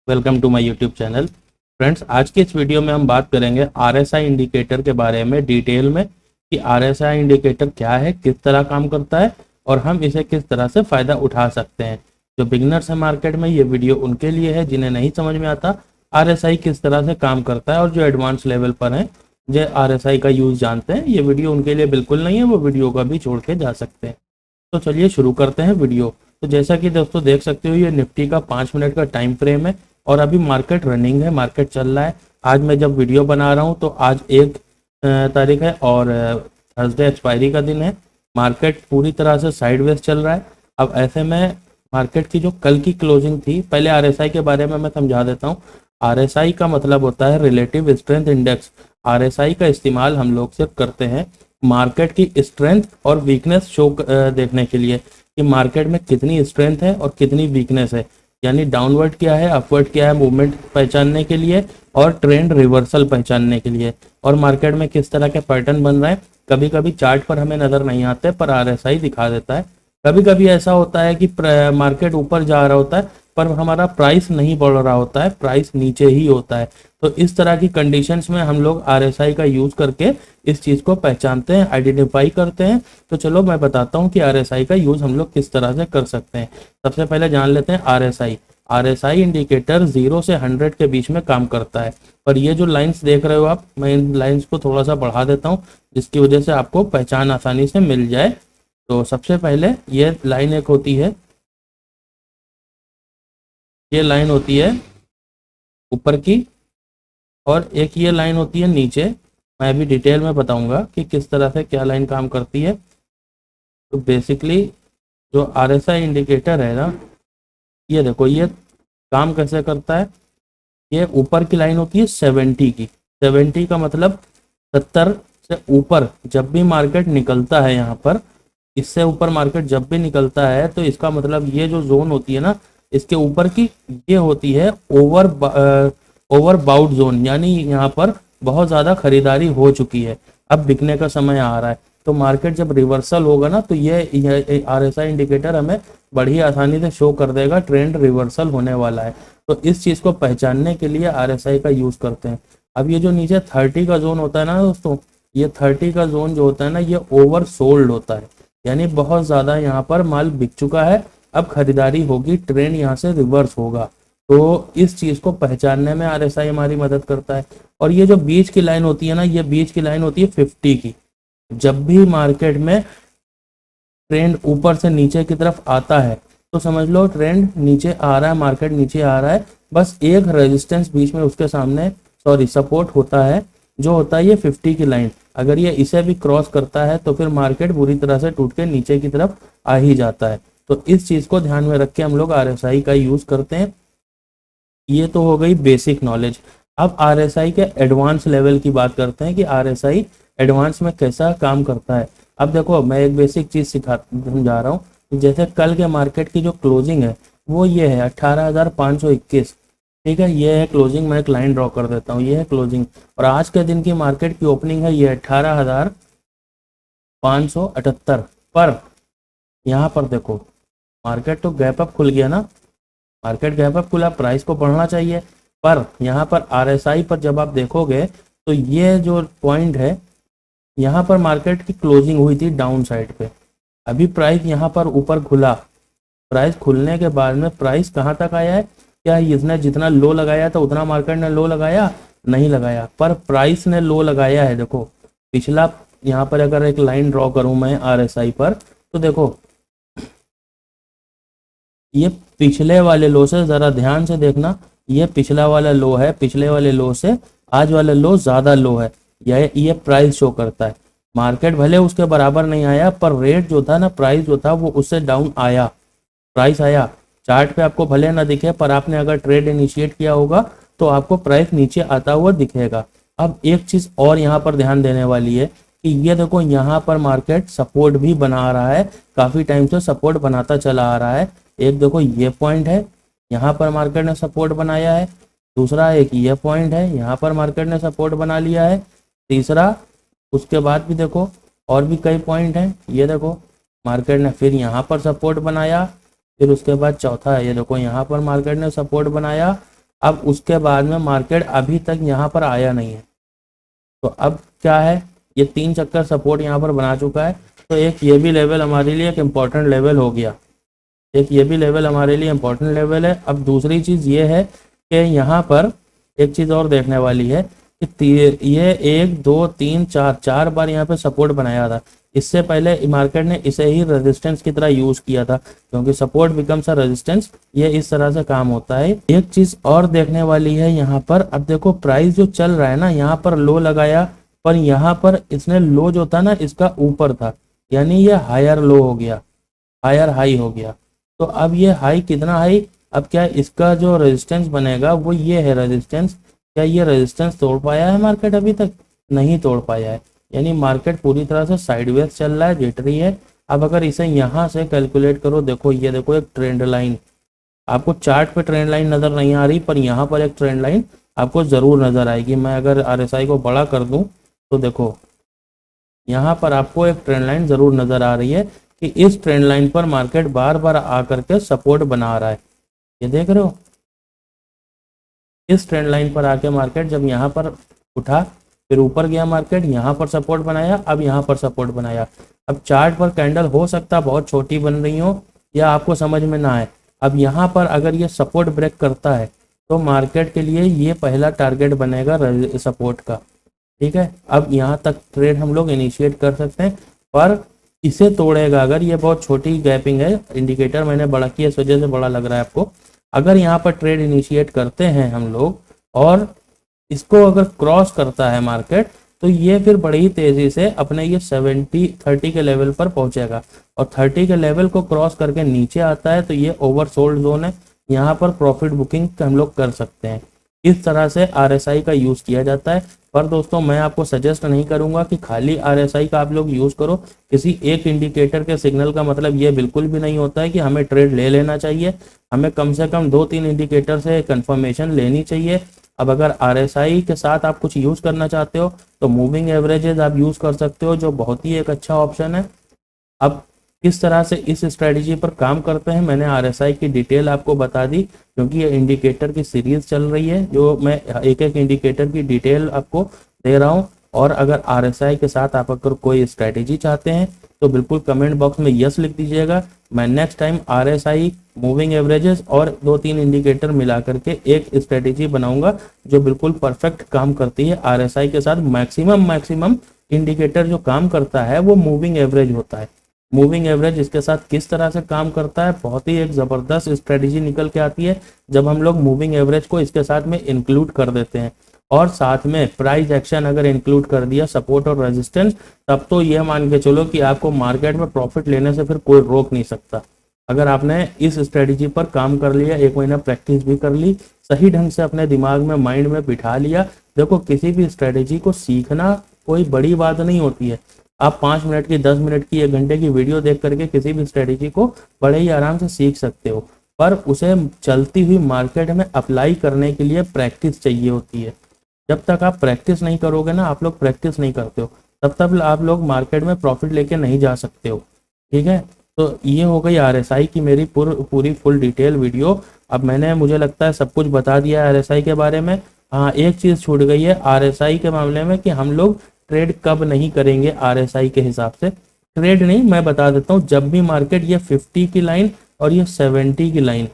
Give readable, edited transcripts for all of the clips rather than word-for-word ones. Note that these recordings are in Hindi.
Welcome to my YouTube channel. Friends, आज की इस वीडियो में हम बात करेंगे आरएसआई इंडिकेटर के बारे में डिटेल में कि आरएसआई इंडिकेटर क्या है, किस तरह काम करता है और हम इसे किस तरह से फ़ायदा उठा सकते हैं। जो बिगनर्स हैं मार्केट में, ये वीडियो उनके लिए है जिन्हें नहीं समझ में आता आरएसआई किस तरह से काम करता है, और जो एडवांस लेवल पर हैं जो आरएसआई का यूज़ जानते हैं, ये वीडियो उनके लिए बिल्कुल नहीं है, वो वीडियो का भी छोड़ के जा सकते हैं। तो चलिए शुरू करते हैं वीडियो। तो जैसा कि दोस्तों देख सकते हो, ये निफ्टी का 5 मिनट का टाइम फ्रेम है और अभी मार्केट रनिंग है, मार्केट चल रहा है। आज मैं जब वीडियो बना रहा हूँ तो आज 1 तारीख है और थर्सडे एक्सपायरी का दिन है। मार्केट पूरी तरह से साइडवेज चल रहा है। अब ऐसे में मार्केट की जो कल की क्लोजिंग थी, पहले आरएसआई के बारे में मैं समझा देता हूँ। आरएसआई का मतलब होता है रिलेटिव स्ट्रेंथ इंडेक्स। आरएसआई का इस्तेमाल हम लोग सिर्फ करते हैं मार्केट की स्ट्रेंथ और वीकनेस शो देखने के लिए कि मार्केट में कितनी स्ट्रेंथ है और कितनी वीकनेस है, यानी डाउनवर्ड क्या है, अपवर्ड क्या है, मूवमेंट पहचानने के लिए और ट्रेंड रिवर्सल पहचानने के लिए, और मार्केट में किस तरह के पैटर्न बन रहे हैं। कभी कभी चार्ट पर हमें नज़र नहीं आते पर आरएसआई दिखा देता है। कभी कभी ऐसा होता है कि मार्केट ऊपर जा रहा होता है पर हमारा प्राइस नहीं बढ़ रहा होता है, प्राइस नीचे ही होता है। तो इस तरह की कंडीशंस में हम लोग आरएसआई का यूज़ करके इस चीज़ को पहचानते हैं, आइडेंटिफाई करते हैं। तो चलो मैं बताता हूँ कि आरएसआई का यूज़ हम लोग किस तरह से कर सकते हैं। सबसे पहले जान लेते हैं आरएसआई। आरएसआई इंडिकेटर 0 से 100 के बीच में काम करता है। पर ये जो लाइंस देख रहे हो आप, मैं इन लाइंस को थोड़ा सा बढ़ा देता हूँ जिसकी वजह से आपको पहचान आसानी से मिल जाए। तो सबसे पहले ये लाइन एक होती है, ये लाइन होती है ऊपर की, और एक ये लाइन होती है नीचे। मैं अभी डिटेल में बताऊंगा कि किस तरह से क्या लाइन काम करती है। तो बेसिकली जो आरएसआई इंडिकेटर है ना, ये देखो ये काम कैसे करता है। ये ऊपर की लाइन होती है 70 की। 70 का मतलब 70 से ऊपर जब भी मार्केट निकलता है, यहाँ पर इससे ऊपर मार्केट जब भी निकलता है तो इसका मतलब ये जो जोन होती है ना, इसके ऊपर की ये होती है ओवर बाउट जोन, यानी यहाँ पर बहुत ज़्यादा खरीदारी हो चुकी है, अब बिकने का समय आ रहा है। तो मार्केट जब रिवर्सल होगा ना, तो ये आरएसआई इंडिकेटर हमें बड़ी आसानी से शो कर देगा ट्रेंड रिवर्सल होने वाला है। तो इस चीज़ को पहचानने के लिए आरएसआई का यूज़ करते हैं। अब ये जो नीचे 30 का जोन होता है ना दोस्तों, ये 30 का जोन जो होता है ना, ये ओवर सोल्ड होता है, यानी बहुत ज़्यादा यहाँ पर माल बिक चुका है, अब खरीदारी होगी, ट्रेंड यहाँ से रिवर्स होगा। तो इस चीज़ को पहचानने में आरएसआई हमारी मदद करता है। और ये जो बीच की लाइन होती है ना, ये बीच की लाइन होती है 50 की। जब भी मार्केट में ट्रेंड ऊपर से नीचे की तरफ आता है तो समझ लो ट्रेंड नीचे आ रहा है, मार्केट नीचे आ रहा है, बस एक रेजिस्टेंस बीच में उसके सामने, सॉरी सपोर्ट होता है, जो होता है ये 50 की लाइन। अगर ये इसे भी क्रॉस करता है तो फिर मार्केट बुरी तरह से टूट के नीचे की तरफ आ ही जाता है। तो इस चीज़ को ध्यान में रख के हम लोग आरएसआई का यूज़ करते हैं। ये तो हो गई बेसिक नॉलेज। अब आरएसआई के एडवांस लेवल की बात करते हैं कि आरएसआई एडवांस में कैसा काम करता है। अब देखो मैं एक बेसिक चीज़ समझा रहा हूँ। जैसे कल के मार्केट की जो क्लोजिंग है वो ये है 18,521, ठीक है, ये है क्लोजिंग। मैं एक लाइन ड्रॉ कर देता हूँ, ये है क्लोजिंग। और आज के दिन की मार्केट की ओपनिंग है ये 18,578। पर यहाँ पर देखो मार्केट तो गैप अप खुल गया ना, मार्केट गैप अप खुला, प्राइस को बढ़ना चाहिए। पर यहाँ पर आरएसआई पर जब आप देखोगे तो ये जो पॉइंट है, यहाँ पर मार्केट की क्लोजिंग हुई थी डाउन साइड पे, अभी प्राइस यहाँ पर ऊपर खुला। प्राइस खुलने के बाद में प्राइस कहाँ तक आया है, क्या इसने जितना लो लगाया था उतना मार्केट ने लो लगाया? नहीं लगाया, पर प्राइस ने लो लगाया है। देखो पिछला, यहाँ पर अगर एक लाइन ड्रॉ करूँ मैं आरएसआई पर, तो देखो ये पिछले वाले लो से, जरा ध्यान से देखना, ये पिछला वाला लो है, पिछले वाले लो से आज वाला लो ज्यादा लो है, ये प्राइस शो करता है। मार्केट भले उसके बराबर नहीं आया पर रेट जो था ना, प्राइस जो था वो उससे डाउन आया, प्राइस आया। चार्ट पे आपको भले ना दिखे पर आपने अगर ट्रेड इनिशिएट किया होगा तो आपको प्राइस नीचे आता हुआ दिखेगा। अब एक चीज और यहाँ पर ध्यान देने वाली है कि ये देखो यहाँ पर मार्केट सपोर्ट भी बना रहा है, काफी टाइम से सपोर्ट बनाता चला आ रहा है। एक देखो ये पॉइंट है, यहाँ पर मार्केट ने सपोर्ट बनाया है। दूसरा एक ये पॉइंट है, यहाँ पर मार्केट ने सपोर्ट बना लिया है। तीसरा, उसके बाद भी देखो और भी कई पॉइंट हैं, ये देखो मार्केट ने फिर यहाँ पर सपोर्ट बनाया। फिर उसके बाद चौथा है, ये देखो यहाँ पर मार्केट ने सपोर्ट बनाया। अब उसके बाद में मार्केट अभी तक यहाँ पर आया नहीं है। तो अब क्या है, ये 3 चक्कर सपोर्ट यहाँ पर बना चुका है। तो एक ये भी लेवल हमारे लिए एक इम्पॉर्टेंट लेवल हो गया, एक ये भी लेवल हमारे लिए इम्पोर्टेंट लेवल है। अब दूसरी चीज़ ये है कि यहाँ पर एक चीज़ और देखने वाली है कि ये 1 2 3 4 4 बार यहाँ पे सपोर्ट बनाया था। इससे पहले मार्केट ने इसे ही रेजिस्टेंस की तरह यूज किया था, क्योंकि सपोर्ट बिकम्स अ रेजिस्टेंस, ये इस तरह से काम होता है। एक चीज़ और देखने वाली है यहाँ पर, अब देखो प्राइस जो चल रहा है ना, यहाँ पर लो लगाया, पर यहाँ पर इसने लो जो था ना इसका ऊपर था, यानी ये हायर लो हो गया, हायर हाई हो गया। तो अब ये हाई कितना हाई, अब क्या इसका जो रेजिस्टेंस बनेगा वो ये है रेजिस्टेंस। क्या ये रेजिस्टेंस तोड़ पाया है मार्केट? अभी तक नहीं तोड़ पाया है, यानी मार्केट पूरी तरह से साइडवेज चल रहा है, जिटरी है। अब अगर इसे यहाँ से कैलकुलेट करो, देखो ये देखो एक ट्रेंड लाइन, आपको चार्ट पे ट्रेंड लाइन नज़र नहीं आ रही, पर यहाँ पर एक ट्रेंड लाइन आपको ज़रूर नज़र आएगी। मैं अगर RSI को बड़ा कर दूँ तो देखो यहाँ पर आपको एक ट्रेंड लाइन ज़रूर नज़र आ रही है कि इस ट्रेंड लाइन पर मार्केट बार बार आकर के सपोर्ट बना रहा है। ये देख रहे हो, इस ट्रेंड लाइन पर आके मार्केट जब यहाँ पर उठा, फिर ऊपर गया मार्केट, यहाँ पर सपोर्ट बनाया, अब यहाँ पर सपोर्ट बनाया। अब चार्ट पर कैंडल हो सकता है बहुत छोटी बन रही हो या आपको समझ में ना आए। अब यहाँ पर अगर ये सपोर्ट ब्रेक करता है तो मार्केट के लिए ये पहला टारगेट बनेगा सपोर्ट का, ठीक है। अब यहाँ तक ट्रेड हम लोग इनिशिएट कर सकते हैं, पर इसे तोड़ेगा अगर, ये बहुत छोटी गैपिंग है, इंडिकेटर मैंने बड़ा किया इस वजह से बड़ा लग रहा है आपको। अगर यहाँ पर ट्रेड इनिशिएट करते हैं हम लोग और इसको अगर क्रॉस करता है मार्केट, तो ये फिर बड़ी तेजी से अपने ये 30 के लेवल पर पहुंचेगा, और 30 के लेवल को क्रॉस करके नीचे आता है तो ये ओवरसोल्ड जोन है, यहाँ पर प्रॉफिट बुकिंग हम लोग कर सकते हैं। इस तरह से RSI का यूज़ किया जाता है। पर दोस्तों मैं आपको सजेस्ट नहीं करूंगा कि खाली RSI का आप लोग यूज़ करो। किसी एक इंडिकेटर के सिग्नल का मतलब ये बिल्कुल भी नहीं होता है कि हमें ट्रेड ले लेना चाहिए। हमें कम से कम 2-3 इंडिकेटर से कंफर्मेशन लेनी चाहिए। अब अगर RSI के साथ आप कुछ यूज़ करना चाहते हो तो मूविंग एवरेजेस आप यूज़ कर सकते हो, जो बहुत ही एक अच्छा ऑप्शन है। अब किस तरह से इस स्ट्रेटजी पर काम करते हैं मैंने RSI की डिटेल आपको बता दी, क्योंकि ये इंडिकेटर की सीरीज चल रही है जो मैं एक एक इंडिकेटर की डिटेल आपको दे रहा हूँ। और अगर RSI के साथ आप अगर कोई स्ट्रेटजी चाहते हैं तो बिल्कुल कमेंट बॉक्स में यस लिख दीजिएगा। मैं next time RSI, moving averages और 2-3 इंडिकेटर मिला करके एक स्ट्रेटजी बनाऊंगा जो बिल्कुल परफेक्ट काम करती है RSI के साथ। मैक्सिमम इंडिकेटर जो काम करता है वो मूविंग एवरेज होता है। मूविंग एवरेज इसके साथ किस तरह से काम करता है, बहुत ही एक ज़बरदस्त स्ट्रेटजी निकल के आती है जब हम लोग मूविंग एवरेज को इसके साथ में इंक्लूड कर देते हैं, और साथ में प्राइस एक्शन अगर इंक्लूड कर दिया, सपोर्ट और रेजिस्टेंस, तब तो ये मान के चलो कि आपको मार्केट में प्रॉफिट लेने से फिर कोई रोक नहीं सकता। अगर आपने इस स्ट्रेटजी पर काम कर लिया, 1 महीना प्रैक्टिस भी कर ली, सही ढंग से अपने दिमाग में, माइंड में बिठा लिया। देखो किसी भी स्ट्रेटजी को सीखना कोई बड़ी बात नहीं होती है। आप 5 मिनट की, 10 मिनट की, 1 घंटे की वीडियो देख करके किसी भी स्ट्रेटजी को बड़े ही आराम से सीख सकते हो, पर उसे चलती हुई मार्केट में अप्लाई करने के लिए प्रैक्टिस चाहिए होती है। जब तक आप प्रैक्टिस नहीं करोगे ना, आप लोग प्रैक्टिस नहीं करते हो, तब तक आप लोग मार्केट में प्रॉफिट लेके नहीं जा सकते हो, ठीक है। तो ये हो गई RSI की मेरी पूरी फुल डिटेल वीडियो। अब मैंने, मुझे लगता है सब कुछ बता दिया है RSI के बारे में। हाँ, एक चीज़ छूट गई है RSI के मामले में कि हम लोग ट्रेड कब नहीं करेंगे RSI के हिसाब से। ट्रेड नहीं, मैं बता देता हूँ, जब भी मार्केट ये 50 की लाइन और ये 70 की लाइन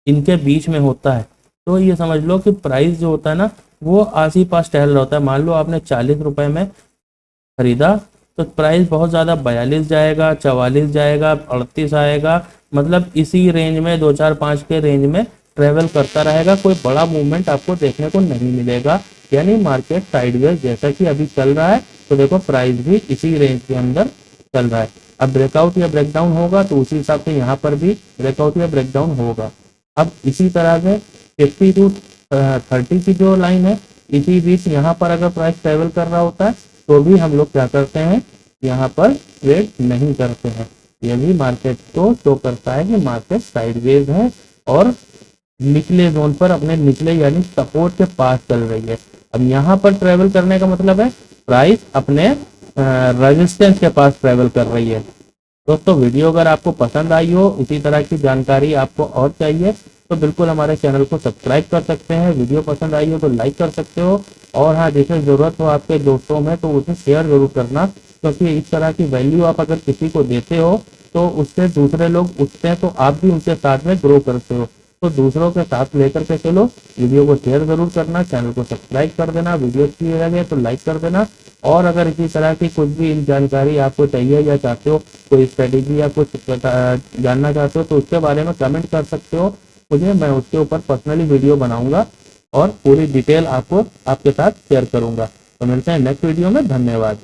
इनके बीच में होता है, तो ये समझ लो कि प्राइस जो होता है ना वो आस ही पास टहल रहा होता है। मान लो आपने 40 रुपए में खरीदा तो प्राइस बहुत ज़्यादा 42 जाएगा, 44 जाएगा, 38 आएगा, मतलब इसी रेंज में 2, 4, 5 के रेंज में ट्रेवल करता रहेगा। कोई बड़ा मूवमेंट आपको देखने को नहीं मिलेगा, यानी मार्केट साइडवेज जैसा कि अभी चल रहा है। तो देखो प्राइस भी इसी रेंज के अंदर चल रहा है। अब ब्रेकआउट या ब्रेकडाउन होगा तो उसी हिसाब से यहाँ पर भी ब्रेकआउट या ब्रेकडाउन होगा। अब इसी तरह से 50 to 30 की जो लाइन है, इसी बीच यहाँ पर अगर प्राइस ट्रेवल कर रहा होता है तो भी हम लोग क्या करते हैं, यहाँ पर ट्रेड नहीं करते हैं। ये भी मार्केट को शो करता है कि मार्केट साइडवेज है और निचले जोन पर, अपने निचले यानी सपोर्ट के पास चल रही है। अब यहाँ पर ट्रेवल करने का मतलब है प्राइस अपने रेजिस्टेंस के पास ट्रेवल कर रही है। दोस्तों वीडियो अगर आपको पसंद आई हो, इसी तरह की जानकारी आपको और चाहिए, तो बिल्कुल हमारे चैनल को सब्सक्राइब कर सकते हैं। वीडियो पसंद आई हो तो लाइक कर सकते हो, और हाँ, जिसे ज़रूरत हो आपके दोस्तों में तो उसे शेयर ज़रूर करना, क्योंकि इस तरह की वैल्यू आप अगर किसी को देते हो तो उससे दूसरे लोग उठते हैं, तो आप भी उनके साथ में ग्रो करते हो। तो दूसरों के साथ लेकर के चलो, वीडियो को शेयर जरूर करना, चैनल को सब्सक्राइब कर देना, वीडियो अच्छी लगे तो लाइक कर देना। और अगर इसी तरह की कुछ भी जानकारी आपको चाहिए या चाहते हो, कोई स्ट्रेटेजी या कुछ जानना चाहते हो तो उसके बारे में कमेंट कर सकते हो मुझे, मैं उसके ऊपर पर्सनली वीडियो बनाऊंगा और पूरी डिटेल आपको आपके साथ शेयर करूंगा। तो मिलते हैं नेक्स्ट वीडियो में, धन्यवाद।